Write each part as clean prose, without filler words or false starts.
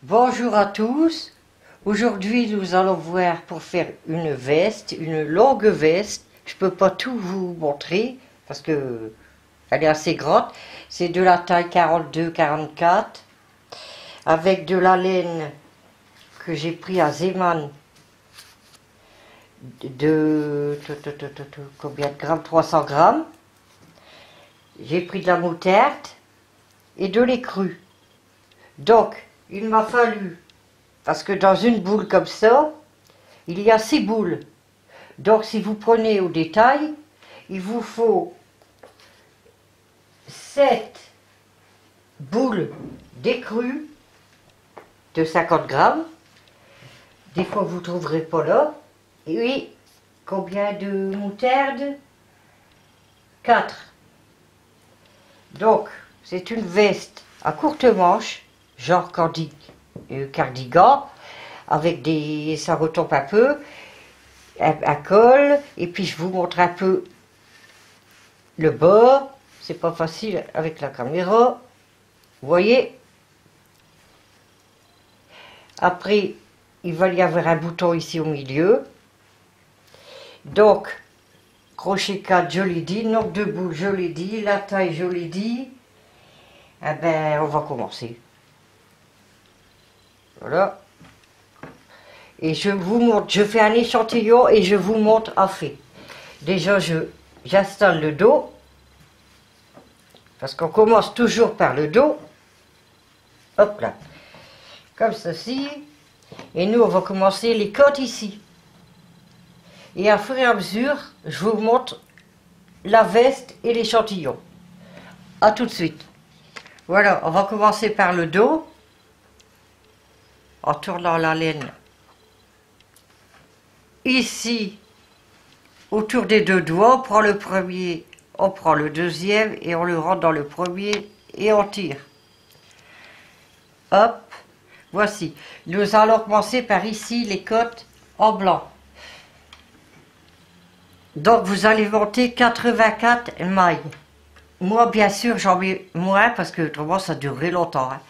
Bonjour à tous. Aujourd'hui, nous allons voir pour faire une veste, une longue veste. Je peux pas tout vous montrer parce que elle est assez grande. C'est de la taille 42-44 avec de la laine que j'ai pris à Zeman de combien de grammes? 300 grammes. J'ai pris de la moutarde et de lait cru. Donc, il m'a fallu, parce que dans une boule comme ça, il y a 6 boules. Donc, si vous prenez au détail, il vous faut 7 boules d'écru de 50 grammes. Des fois, vous ne trouverez pas là. Et oui, combien de moutarde? 4. Donc, c'est une veste à courte manche, genre cardigan, avec des... ça retombe un peu, un col, et puis je vous montre un peu le bas. C'est pas facile avec la caméra, vous voyez. Après, il va y avoir un bouton ici au milieu. Donc, crochet 4, je l'ai dit, nombre de boules, je l'ai dit, la taille, je l'ai dit. Eh ben, on va commencer. Voilà. Et je vous montre, je fais un échantillon et je vous montre à fait. Déjà, j'installe le dos. Parce qu'on commence toujours par le dos. Hop là. Comme ceci. Et nous, on va commencer les côtes ici. Et à fur et à mesure, je vous montre la veste et l'échantillon. A tout de suite. Voilà, on va commencer par le dos. En tournant la laine ici, autour des deux doigts, on prend le premier, on prend le deuxième et on le rentre dans le premier et on tire. Hop, voici. Nous allons commencer par ici les côtes en blanc. Donc vous allez monter 84 mailles. Moi bien sûr j'en mets moins parce que autrement ça durerait longtemps. Hein.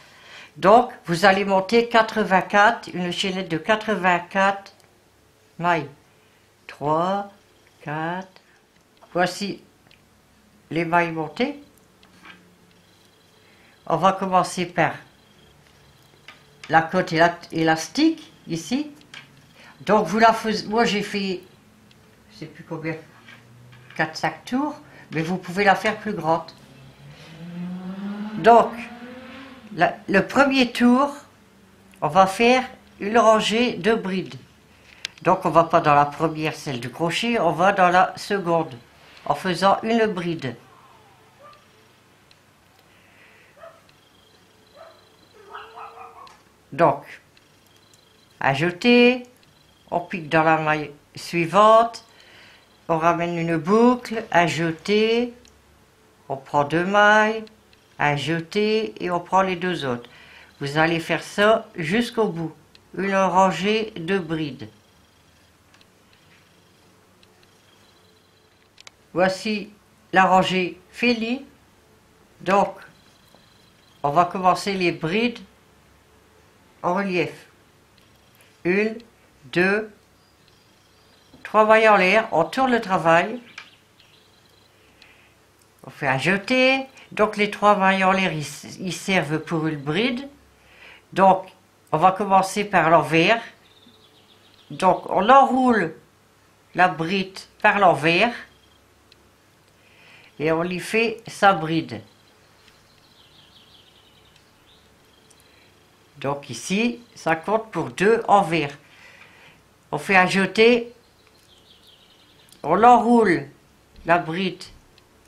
Donc vous allez monter 84, une chaînette de 84 mailles. 3, 4, voici les mailles montées. On va commencer par la côte élastique ici. Donc vous la faites, moi j'ai fait, je sais plus combien, 4-5 tours, mais vous pouvez la faire plus grande. Donc le premier tour, on va faire une rangée de brides. Donc on va pas dans la première, celle du crochet, on va dans la seconde, en faisant une bride. Donc, à jeter, on pique dans la maille suivante, on ramène une boucle, à jeter, on prend 2 mailles, à jeter et on prend les 2 autres. Vous allez faire ça jusqu'au bout, une rangée de brides. Voici la rangée finie. Donc, on va commencer les brides en relief. 1, 2, 3 mailles en l'air, on tourne le travail. On fait un jeté. Donc les 3 mailles en l'air, ils servent pour une bride. Donc, on va commencer par l'envers. Donc, on enroule la bride par l'envers. Et on y fait sa bride. Donc ici, ça compte pour 2 envers. On fait un jeté, on enroule la bride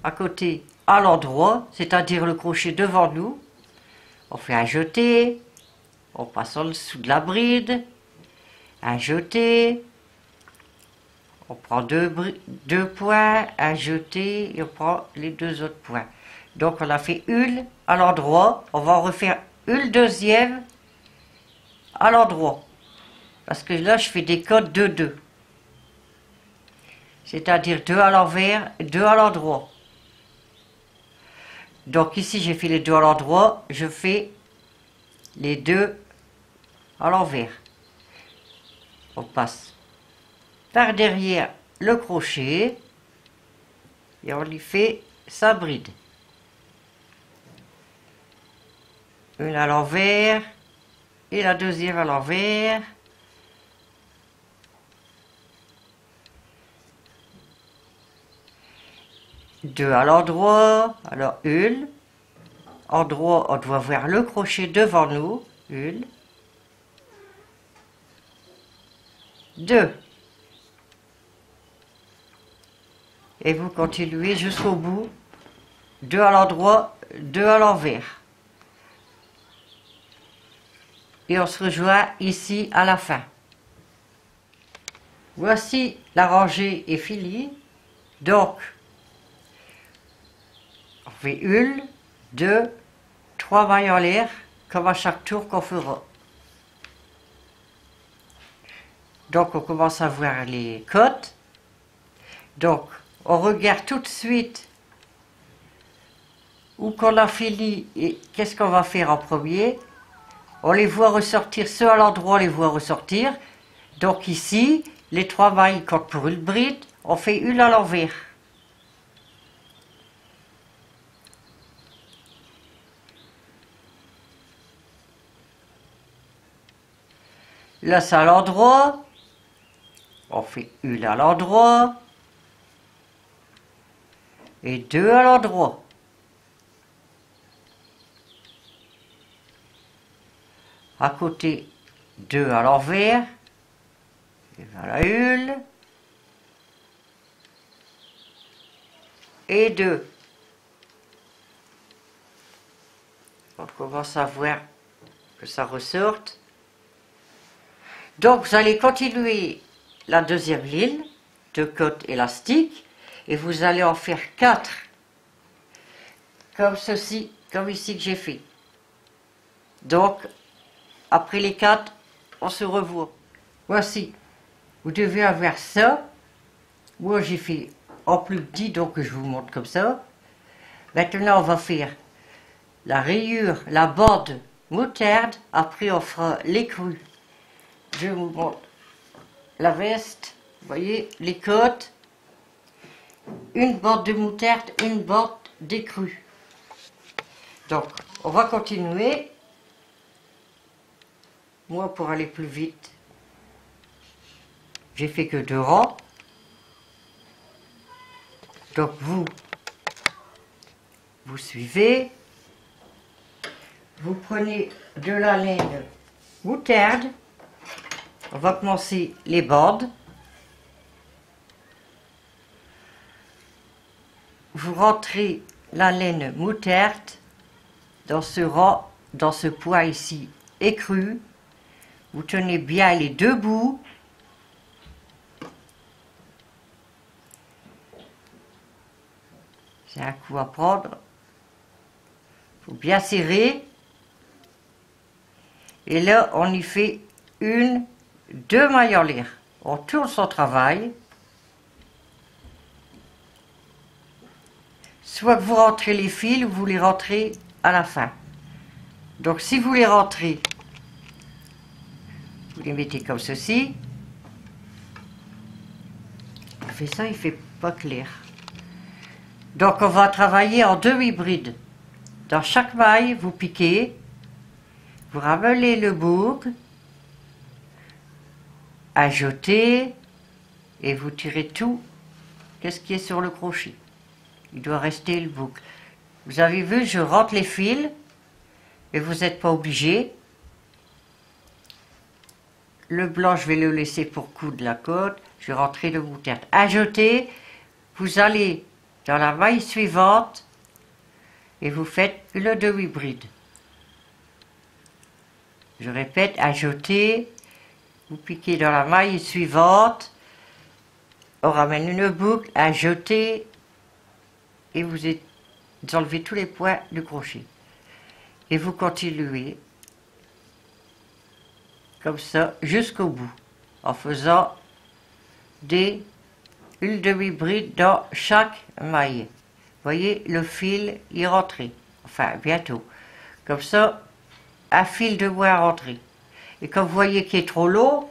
à côté à l'endroit, c'est-à-dire le crochet devant nous. On fait un jeté, on passe en dessous de la bride, un jeté, on prend 2 points, un jeté et on prend les 2 autres points. Donc on a fait une à l'endroit, on va en refaire une deuxième à l'endroit. Parce que là je fais des côtes de 2. C'est-à-dire 2 à l'envers, 2 à l'endroit. Donc ici j'ai fait les 2 à l'endroit, je fais les 2 à l'envers. On passe par derrière le crochet et on lui fait sa bride. Une à l'envers et la deuxième à l'envers. Deux à l'endroit, alors une. Endroit, on doit voir le crochet devant nous, une. Deux. Et vous continuez jusqu'au bout. Deux à l'endroit, deux à l'envers. Et on se rejoint ici à la fin. Voici la rangée est finie. Donc, on fait une, deux, trois mailles en l'air, comme à chaque tour qu'on fera. Donc, on commence à voir les côtes. Donc, on regarde tout de suite où qu'on a fini et qu'est-ce qu'on va faire en premier. On les voit ressortir, ceux à l'endroit, on les voit ressortir. Donc ici, les trois mailles comptent pour une bride, on fait une à l'envers. Là, c'est à l'endroit, on fait une à l'endroit et deux à l'endroit. À côté, deux à l'envers, et voilà une, et deux. On commence à voir que ça ressorte. Donc vous allez continuer la deuxième ligne de côte élastique et vous allez en faire 4 comme ceci, comme ici que j'ai fait. Donc après les 4, on se revoit. Voici, vous devez avoir ça. Moi j'ai fait en plus petit, donc je vous montre comme ça. Maintenant on va faire la rayure, la bande moutarde, après on fera l'écrue. Je vous montre la veste, vous voyez, les côtes, une bande de moutarde, une bande d'écrue. Donc, on va continuer. Moi, pour aller plus vite, j'ai fait que 2 rangs. Donc, vous suivez. Vous prenez de la laine moutarde. On va commencer les bandes. Vous rentrez la laine moutarde dans ce rang, dans ce poids ici écru. Vous tenez bien les deux bouts. C'est un coup à prendre. Il faut bien serrer. Et là, on y fait 1, 2 mailles en l'air. On tourne son travail. Soit que vous rentrez les fils, ou vous les rentrez à la fin. Donc si vous les rentrez, vous les mettez comme ceci. On fait ça, il fait pas clair. Donc on va travailler en demi-bride. Dans chaque maille, vous piquez, vous ramelez le boucle, ajoutez et vous tirez tout. Qu'est-ce qui est sur le crochet? Il doit rester le boucle. Vous avez vu, je rentre les fils et vous n'êtes pas obligé. Le blanc, je vais le laisser pour coudre la côte. Je vais rentrer le moutarde. Ajoutez, vous allez dans la maille suivante et vous faites une demi-bride. Je répète, ajoutez, vous piquez dans la maille suivante, on ramène une boucle, ajoutez et vous enlevez tous les points du crochet. Et vous continuez comme ça jusqu'au bout en faisant une demi-bride dans chaque maille. Voyez, le fil y rentrer, enfin bientôt. Comme ça, un fil de moins à rentrer. Et quand vous voyez qu'il est trop long,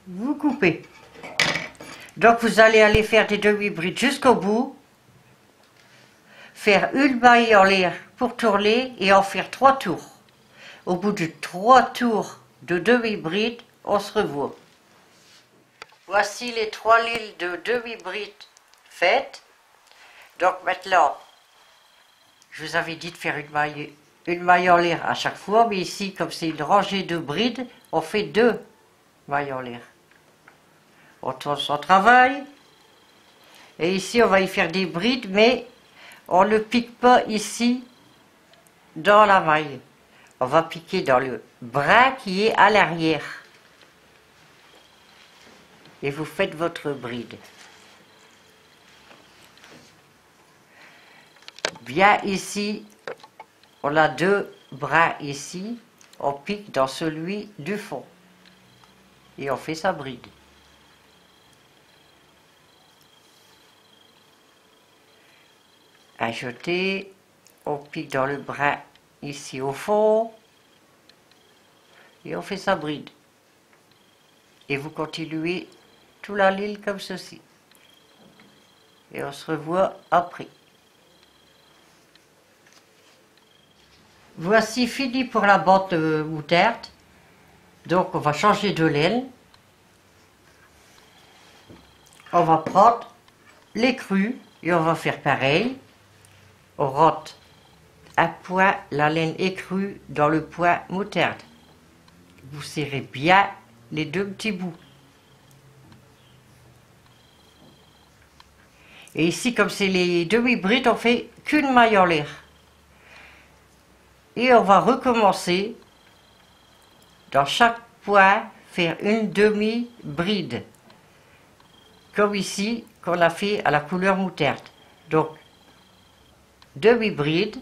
vous coupez. Donc vous allez aller faire des demi-brides jusqu'au bout, faire une maille en l'air pour tourner et en faire 3 tours. Au bout de 3 tours de demi-bride, on se revoit. Voici les 3 lignes de demi-bride faites. Donc maintenant, je vous avais dit de faire une maille en l'air à chaque fois, mais ici, comme c'est une rangée de brides, on fait 2 mailles en l'air. On tourne son travail, et ici on va y faire des brides, mais on ne pique pas ici dans la maille. On va piquer dans le bras qui est à l'arrière. Et vous faites votre bride. Bien ici, on a 2 bras ici, on pique dans celui du fond. Et on fait sa bride. Ajouter, on pique dans le bras ici au fond. Et on fait sa bride. Et vous continuez toute la ligne comme ceci. Et on se revoit après. Voici fini pour la botte moutarde. Donc on va changer de laine. On va prendre les crus et on va faire pareil. On rentre un point la laine écrue dans le point moutarde. Vous serrez bien les 2 petits bouts. Et ici, comme c'est les demi-brides, on fait qu'une maille en l'air. Et on va recommencer dans chaque point faire une demi-bride. Comme ici, qu'on a fait à la couleur moutarde. Donc, demi-bride.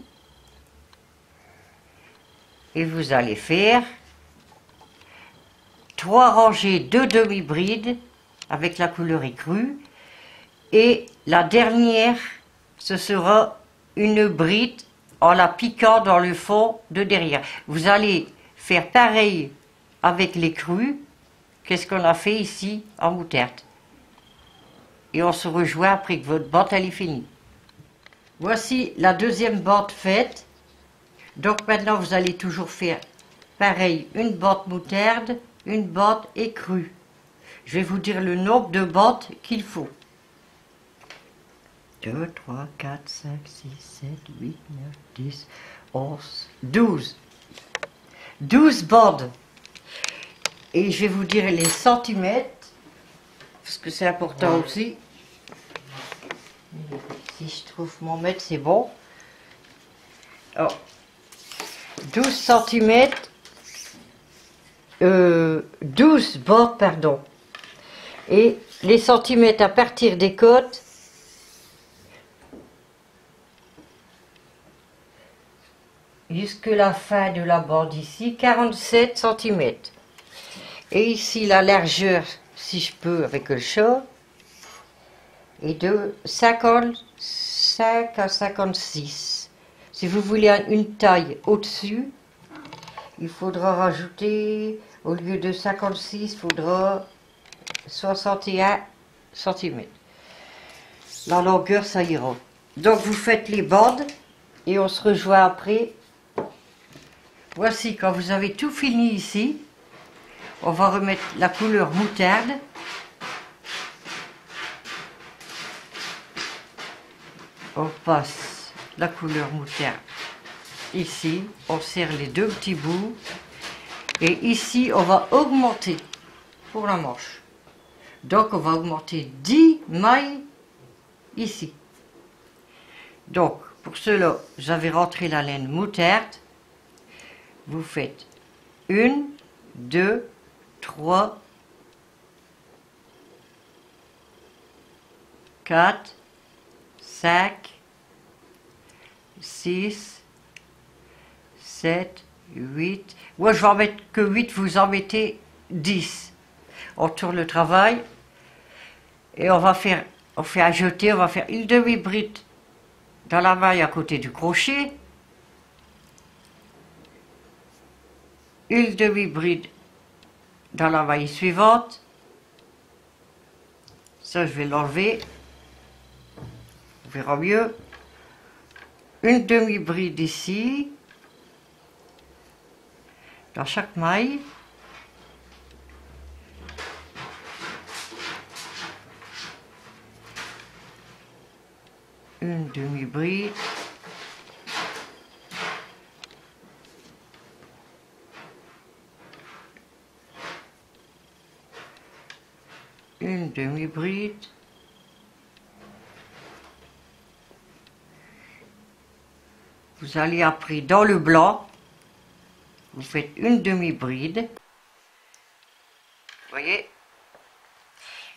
Et vous allez faire 3 rangées de demi-brides avec la couleur écrue. Et la dernière, ce sera une bride en la piquant dans le fond de derrière. Vous allez faire pareil avec les crus. Qu'est-ce qu'on a fait ici en moutarde. Et on se rejoint après que votre botte elle est finie. Voici la deuxième botte faite. Donc maintenant vous allez toujours faire pareil, une botte moutarde, une botte écrue. Je vais vous dire le nombre de bottes qu'il faut. 2, 3, 4, 5, 6, 7, 8, 9, 10, 11, 12. 12 bottes. Et je vais vous dire les centimètres, parce que c'est important aussi. Si je trouve mon mètre, c'est bon. Alors, 12 centimètres, 12 bottes, pardon. Et les centimètres à partir des côtes, jusque la fin de la bande ici, 47 cm. Et ici la largeur, si je peux avec le chat, est de 55 à 56. Si vous voulez une taille au-dessus, il faudra rajouter, au lieu de 56, il faudra 61 cm. La longueur, ça ira. Donc vous faites les bandes et on se rejoint après. Voici, quand vous avez tout fini ici, on va remettre la couleur moutarde. On passe la couleur moutarde ici, on serre les 2 petits bouts. Et ici, on va augmenter pour la manche. Donc, on va augmenter 10 mailles ici. Donc, pour cela, j'avais rentré la laine moutarde. Vous faites 1, 2, 3, 4, 5, 6, 7, 8. Moi, je vais en mettre que 8, vous en mettez 10. On tourne le travail et on fait un jeté, on va faire une demi-bride dans la maille à côté du crochet. une demi-bride dans la maille suivante. Ça, je vais l'enlever. On verra mieux. Une demi-bride ici, dans chaque maille. Une demi-bride. Une demi-bride. Vous allez après dans le blanc, vous faites une demi-bride, voyez,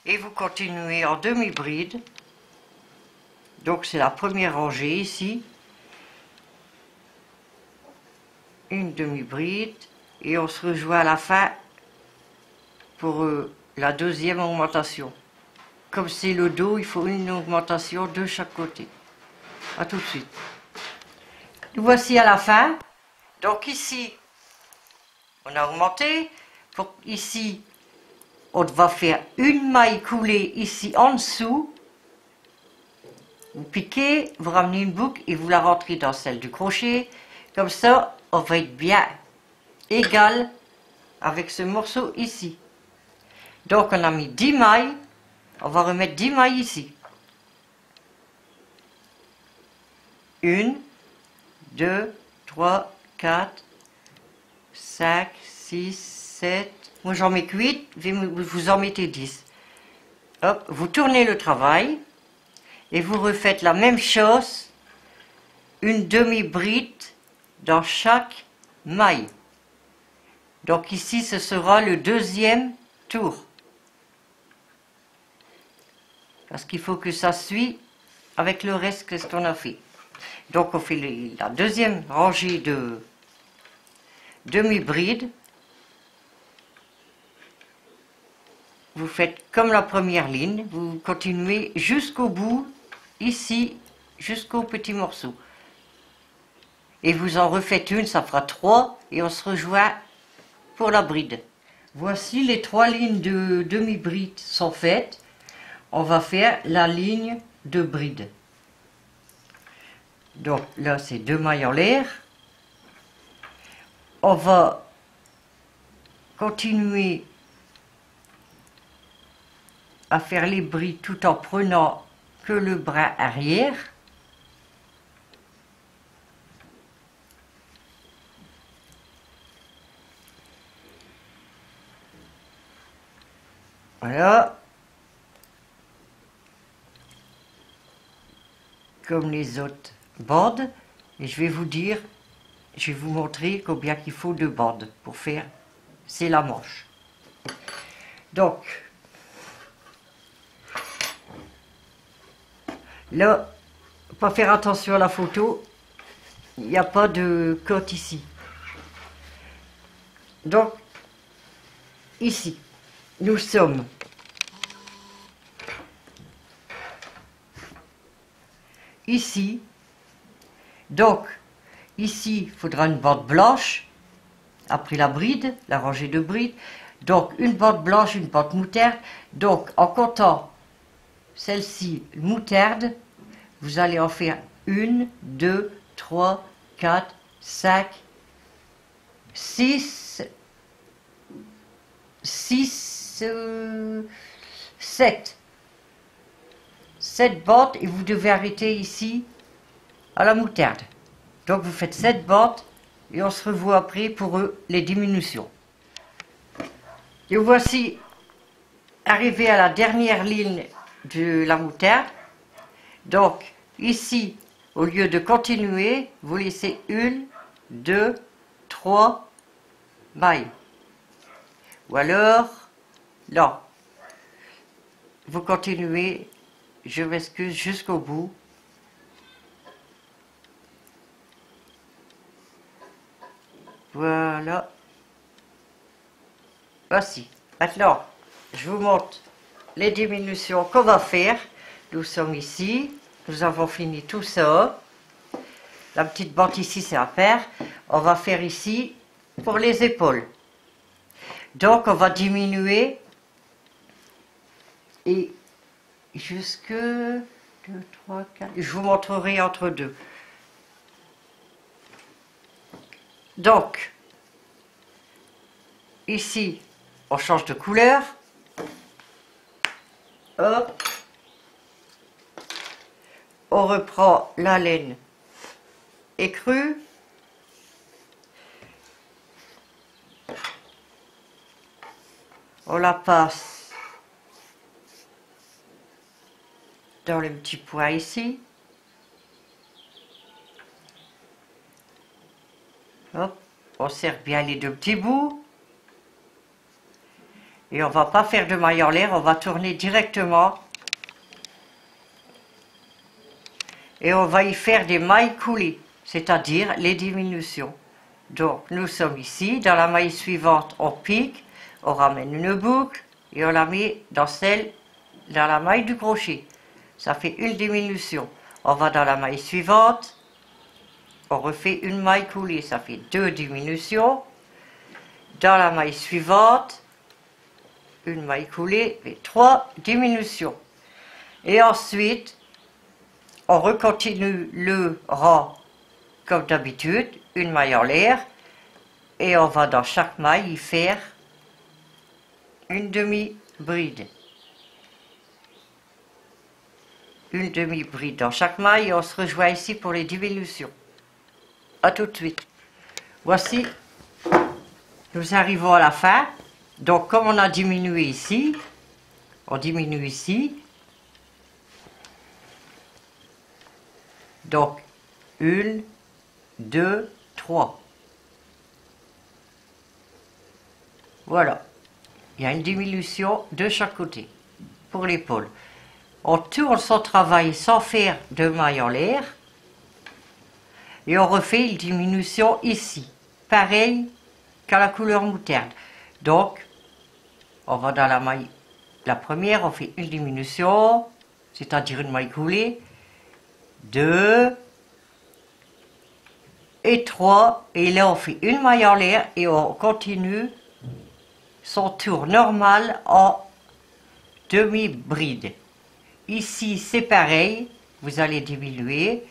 et vous continuez en demi-bride. Donc c'est la première rangée ici, une demi-bride, et on se rejoint à la fin pour la deuxième augmentation. Comme c'est le dos, il faut une augmentation de chaque côté. A tout de suite. Nous voici à la fin. Donc ici, on a augmenté. Ici, on va faire une maille coulée ici en dessous. Vous piquez, vous ramenez une boucle et vous la rentrez dans celle du crochet. Comme ça, on va être bien égal avec ce morceau ici. Donc on a mis 10 mailles. On va remettre 10 mailles ici. 1, 2, 3, 4, 5, 6, 7. Moi j'en mets que 8, vous en mettez 10. Hop, vous tournez le travail et vous refaites la même chose, une demi-bride dans chaque maille. Donc ici ce sera le deuxième tour. Parce qu'il faut que ça suit avec le reste que ce qu'on a fait. Donc on fait la deuxième rangée de demi-bride. Vous faites comme la première ligne, vous continuez jusqu'au bout, ici, jusqu'au petit morceau. Et vous en refaites une, ça fera 3, et on se rejoint pour la bride. Voici les 3 lignes de demi-bride sont faites. On va faire la ligne de bride. Donc là, c'est 2 mailles en l'air. On va continuer à faire les brides tout en prenant que le bras arrière. Voilà. Comme les autres bandes. Et je vais vous dire, je vais vous montrer combien il faut de bandes pour faire, c'est la manche. Donc, là, faut faire attention à la photo, il n'y a pas de cote ici. Donc, ici, nous sommes ici. Donc, ici, il faudra une bande blanche, après la bride, la rangée de bride. Donc, une bande blanche, une bande moutarde. Donc, en comptant celle-ci, moutarde, vous allez en faire 1, 2, 3, 4, 5, 6, 7. 7 bandes et vous devez arrêter ici à la moutarde. Donc vous faites 7 bandes et on se revoit après pour les diminutions. Et voici arrivé à la dernière ligne de la moutarde. Donc ici, au lieu de continuer, vous laissez 1, 2, 3 mailles. Ou alors, non, vous continuez, je m'excuse, jusqu'au bout. Voilà. Voici. Maintenant, je vous montre les diminutions qu'on va faire. Nous sommes ici. Nous avons fini tout ça. La petite bande ici, c'est à faire. On va faire ici pour les épaules. Donc on va diminuer et jusque 2, 3, 4, je vous montrerai entre deux. Donc, ici, on change de couleur. Hop. On reprend la laine écrue. On la passe dans le petit point ici. Hop, on serre bien les deux petits bouts. Et on va pas faire de maille en l'air, on va tourner directement. Et on va y faire des mailles coulées, c'est-à-dire les diminutions. Donc nous sommes ici, dans la maille suivante, on pique. On ramène une boucle et on la met dans la maille du crochet. Ça fait une diminution. On va dans la maille suivante. On refait une maille coulée. Ça fait 2 diminutions. Dans la maille suivante, une maille coulée et 3 diminutions. Et ensuite, on recontinue le rang comme d'habitude. Une maille en l'air. Et on va dans chaque maille y faire une demi-bride. Une demi-bride dans chaque maille et on se rejoint ici pour les diminutions. A tout de suite. Voici, nous arrivons à la fin. Donc comme on a diminué ici, on diminue ici. Donc 1, 2, 3. Voilà. Il y a une diminution de chaque côté pour l'épaule. On tourne son travail sans faire de maille en l'air. Et on refait une diminution ici. Pareil qu'à la couleur moutarde. Donc, on va dans la maille. La première, on fait une diminution, c'est-à-dire une maille coulée. 2 et 3. Et là, on fait une maille en l'air et on continue son tour normal en demi-bride. Ici, c'est pareil, vous allez diminuer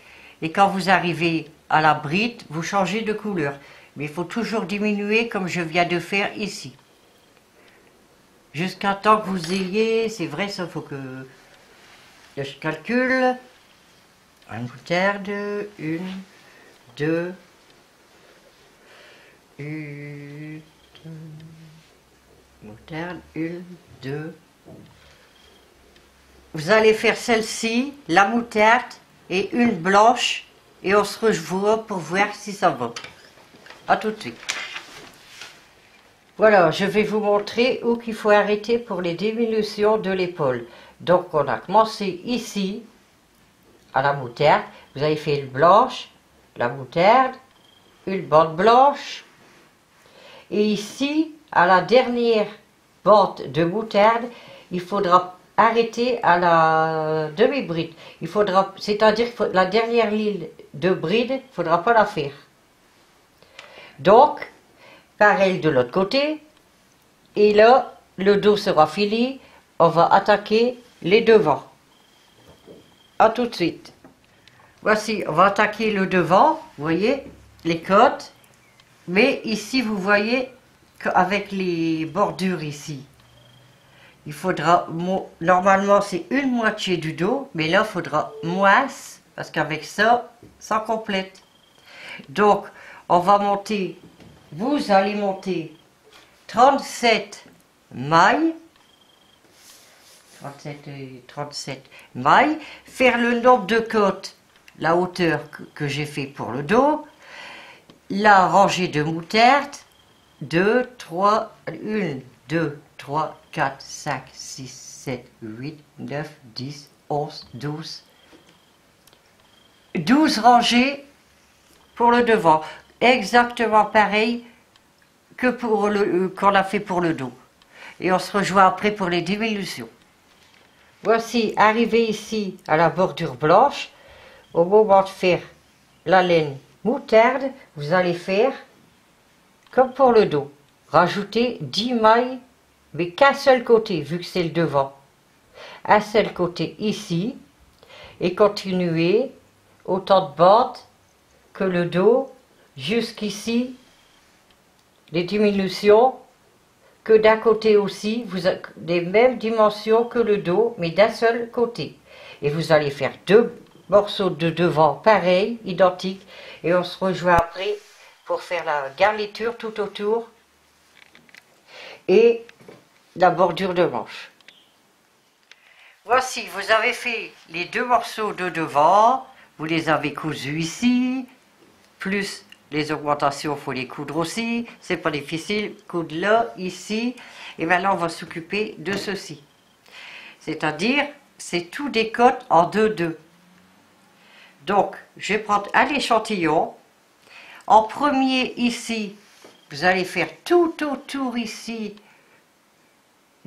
et quand vous arrivez à la bride, vous changez de couleur. Mais il faut toujours diminuer comme je viens de faire ici. Jusqu'à temps que vous ayez, c'est vrai, ça faut que je calcule. Une moutarde, 1, 2, 1, moutarde, 1, 2. Vous allez faire celle-ci, la moutarde et une blanche et on se revoit pour voir si ça va. A tout de suite. Voilà, je vais vous montrer où qu'il faut arrêter pour les diminutions de l'épaule. Donc on a commencé ici à la moutarde. Vous avez fait une blanche, la moutarde, une bande blanche et ici à la dernière bande de moutarde, il faudra arrêter à la demi-bride. Il faudra, c'est-à-dire la dernière ligne de bride, il ne faudra pas la faire. Donc, pareil de l'autre côté. Et là, le dos sera fini. On va attaquer les devants. A tout de suite. Voici, on va attaquer le devant. Vous voyez, les côtes. Mais ici, vous voyez qu'avec les bordures ici, il faudra, normalement c'est une moitié du dos, mais là il faudra moins, parce qu'avec ça, ça complète. Donc, on va monter, vous allez monter 37 mailles, 37 mailles, faire le nombre de côtes, la hauteur que j'ai fait pour le dos, la rangée de moutarde, 2, 3, 1, 2, 3, 4, 5, 6, 7, 8, 9, 10, 11, 12. 12 rangées pour le devant. Exactement pareil que pour qu'on a fait pour le dos. Et on se rejoint après pour les diminutions. Voici, arrivé ici à la bordure blanche, au moment de faire la laine moutarde, vous allez faire comme pour le dos. Rajoutez 10 mailles, mais qu'un seul côté, vu que c'est le devant. Un seul côté ici, et continuez autant de bandes que le dos, jusqu'ici, les diminutions, que d'un côté aussi, vous avez les mêmes dimensions que le dos, mais d'un seul côté. Et vous allez faire 2 morceaux de devant pareils, identiques, et on se rejoint après pour faire la garniture tout autour et la bordure de manche. Voici, vous avez fait les 2 morceaux de devant, vous les avez cousus ici, plus les augmentations, il faut les coudre aussi, c'est pas difficile, coudre là, ici, et maintenant on va s'occuper de ceci. C'est-à-dire, c'est tout des côtes en 2-2. Donc, je vais prendre un échantillon. En premier, ici, vous allez faire tout autour ici,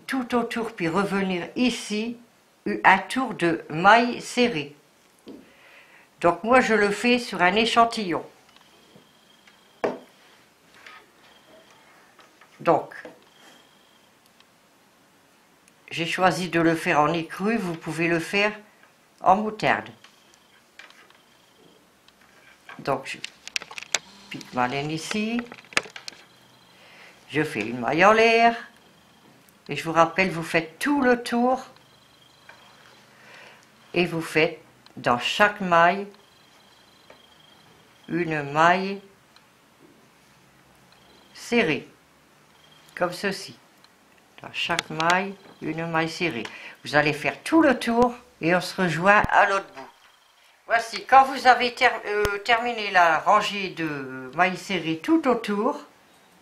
tout autour, puis revenir ici, un tour de maille serrée. Donc, moi, je le fais sur un échantillon. Donc, j'ai choisi de le faire en écru, vous pouvez le faire en moutarde. Donc, je pique ma laine ici, je fais une maille en l'air, et je vous rappelle, vous faites tout le tour, et vous faites dans chaque maille, une maille serrée, comme ceci. Dans chaque maille, une maille serrée. Vous allez faire tout le tour, et on se rejoint à l'autre bout. Voici, quand vous avez terminé la rangée de mailles serrées tout autour,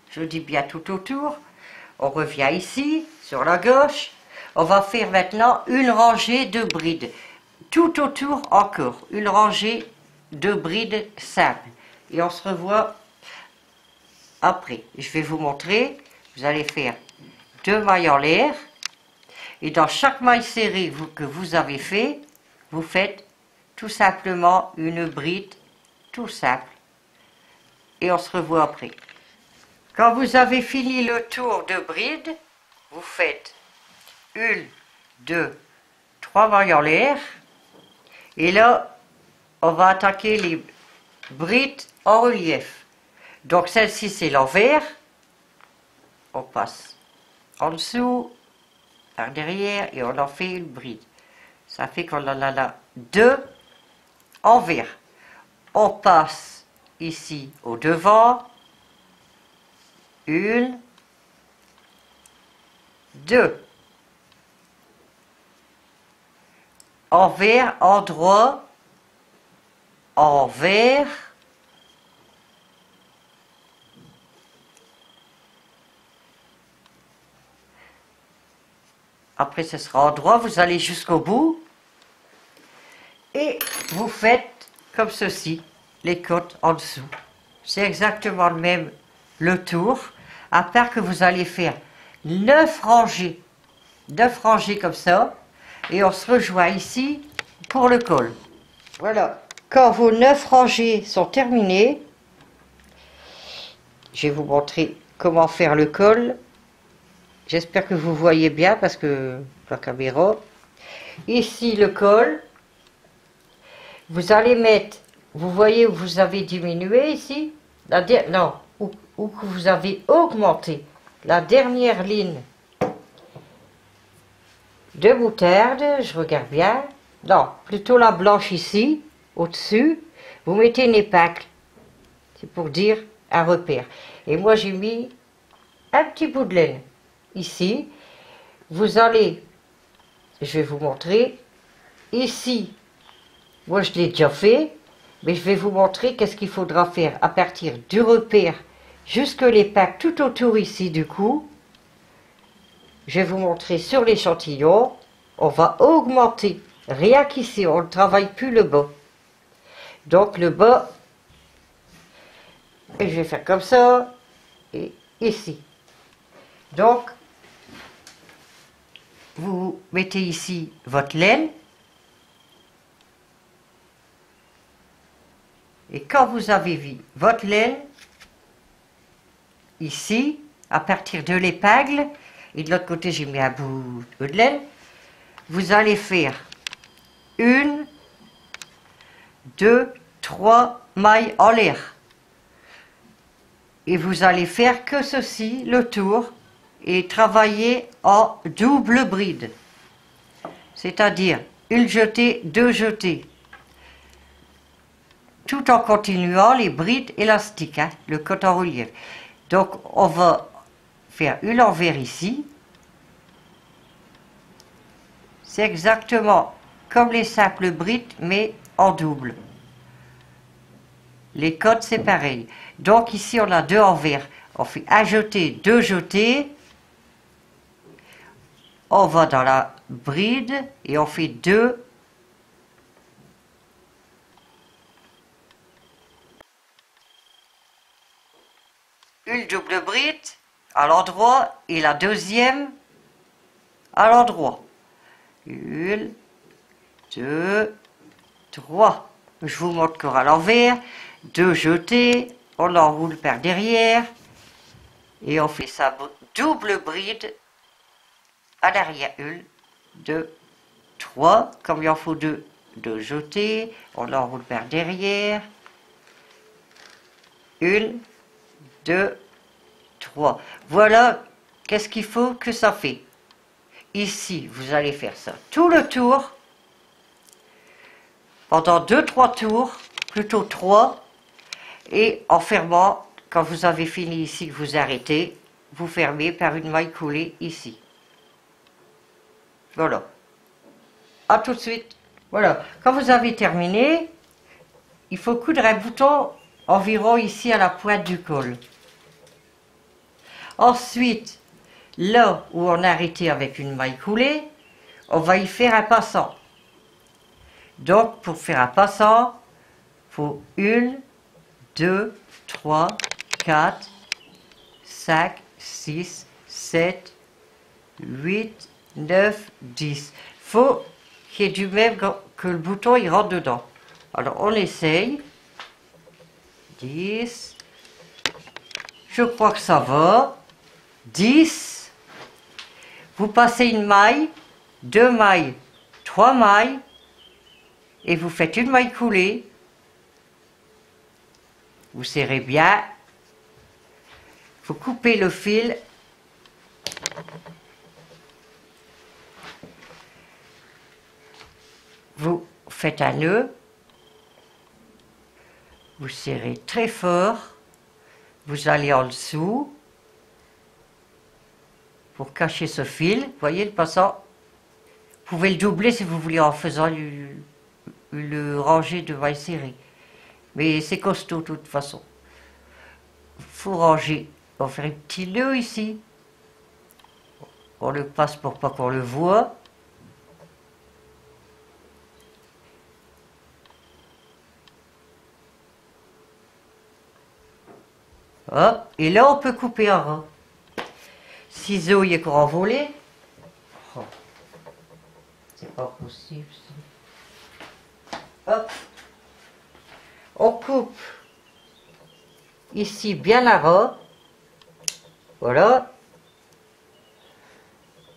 je dis bien tout autour, on revient ici, sur la gauche, on va faire maintenant une rangée de brides, tout autour encore, une rangée de brides simples, et on se revoit après. Je vais vous montrer, vous allez faire 2 mailles en l'air, et dans chaque maille serrée que vous avez fait, vous faites tout simplement une bride, tout simple. Et on se revoit après. Quand vous avez fini le tour de bride, vous faites 1, 2, 3 mailles en l'air. Et là, on va attaquer les brides en relief. Donc celle-ci, c'est l'envers. On passe en dessous, par derrière, et on en fait une bride. Ça fait qu'on en a là 2. Envers, on passe ici au devant, 1, 2, envers, endroit, envers, après ce sera endroit, vous allez jusqu'au bout, et vous faites comme ceci, les côtes en dessous. C'est exactement le même, le tour, à part que vous allez faire 9 rangées comme ça, et on se rejoint ici pour le col. Voilà, quand vos 9 rangées sont terminées, je vais vous montrer comment faire le col. J'espère que vous voyez bien parce que la caméra. Ici le col. Vous allez mettre, vous voyez où vous avez diminué ici, non, où que vous avez augmenté la dernière ligne de moutarde, je regarde bien, non, plutôt la blanche ici, au-dessus, vous mettez une épingle, c'est pour dire un repère. Et moi j'ai mis un petit bout de laine ici, vous allez, je vais vous montrer, ici, moi je l'ai déjà fait, mais je vais vous montrer qu'est-ce qu'il faudra faire à partir du repère jusque l'épingle tout autour ici du cou. Je vais vous montrer sur l'échantillon, on va augmenter, rien qu'ici, on ne travaille plus le bas. Donc le bas, et je vais faire comme ça, et ici. Donc, vous mettez ici votre laine, et quand vous avez vu votre laine, ici, à partir de l'épingle, et de l'autre côté j'ai mis un bout de laine, vous allez faire 1, 2, 3 mailles en l'air. Et vous allez faire que ceci, le tour, et travailler en double bride. C'est-à-dire une jetée, 2 jetées. Tout en continuant les brides élastiques, hein, le coton relief. Donc on va faire une envers ici. C'est exactement comme les simples brides, mais en double. Les côtes, c'est pareil. Donc ici, on a 2 envers. On fait un jeté, 2 jetés. On va dans la bride et on fait 2. Une double bride à l'endroit et la deuxième à l'endroit. 1, 2, 3. Je vous montre encore à l'envers. 2 jetés, on l'enroule par derrière et on fait sa double bride à l'arrière. 1, 2, 3. Comme il en faut 2, 2 jetés, on l'enroule par derrière. 1, 2, 3. Voilà qu'est-ce qu'il faut que ça fait. Ici, vous allez faire ça tout le tour, pendant 2-3 tours, plutôt 3, et en fermant, quand vous avez fini ici, que vous arrêtez, vous fermez par une maille coulée ici. Voilà. À tout de suite. Voilà. Quand vous avez terminé, il faut coudre un bouton environ ici à la pointe du col. Ensuite, là où on a arrêté avec une maille coulée, on va y faire un passant. Donc, pour faire un passant, il faut 1, 2, 3, 4, 5, 6, 7, 8, 9, 10. Il faut qu'il y ait du même que le bouton il rentre dedans. Alors, on essaye. 10. Je crois que ça va. 10. Vous passez une maille, 2 mailles, 3 mailles, et vous faites une maille coulée. Vous serrez bien. Vous coupez le fil. Vous faites un nœud. Vous serrez très fort. Vous allez en dessous pour cacher ce fil. Vous voyez le passant. Vous pouvez le doubler si vous voulez en faisant le rangé de mailles serrées. Mais c'est costaud de toute façon. Il faut ranger. On va faire un petit nœud ici. On le passe pour pas qu'on le voit. Hop. Et là, on peut couper en rang. Ciseaux, il est encore envolé. Oh. C'est pas possible. Hop. On coupe ici bien à ras. Voilà.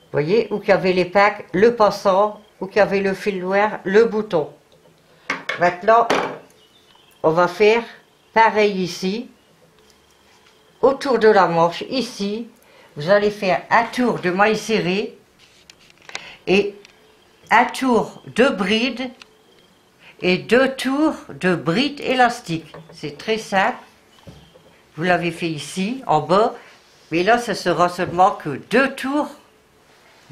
Vous voyez, où qu'il y avait les packs, le passant, où qu'il y avait le fil noir, le bouton. Maintenant, on va faire pareil ici. Autour de la manche, ici, vous allez faire un tour de maille serrée et un tour de bride et 2 tours de bride élastique. C'est très simple. Vous l'avez fait ici, en bas, mais là, ce sera seulement que 2 tours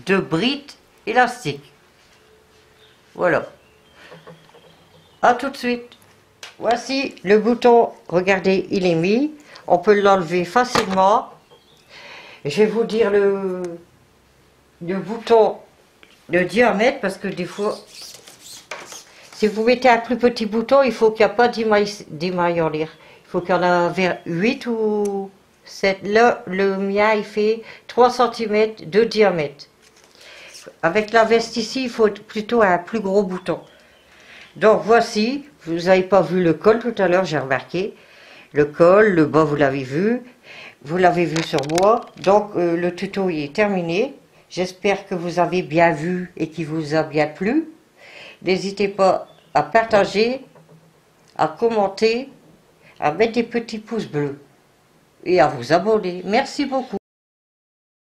de bride élastique. Voilà. À tout de suite. Voici le bouton. Regardez, il est mis. On peut l'enlever facilement. Je vais vous dire le bouton, le diamètre, parce que des fois, si vous mettez un plus petit bouton, il faut qu'il n'y ait pas d'émail en l'air. Il faut qu'il y en ait vers 8 ou 7. Là, le mien, il fait 3 cm de diamètre. Avec la veste ici, il faut plutôt un plus gros bouton. Donc voici, vous n'avez pas vu le col tout à l'heure, j'ai remarqué. Le col, le bas, vous l'avez vu. vous l'avez vu sur moi. Donc le tuto est terminé. J'espère que vous avez bien vu et qu'il vous a bien plu. N'hésitez pas à partager, à commenter, à mettre des petits pouces bleus et à vous abonner. Merci beaucoup.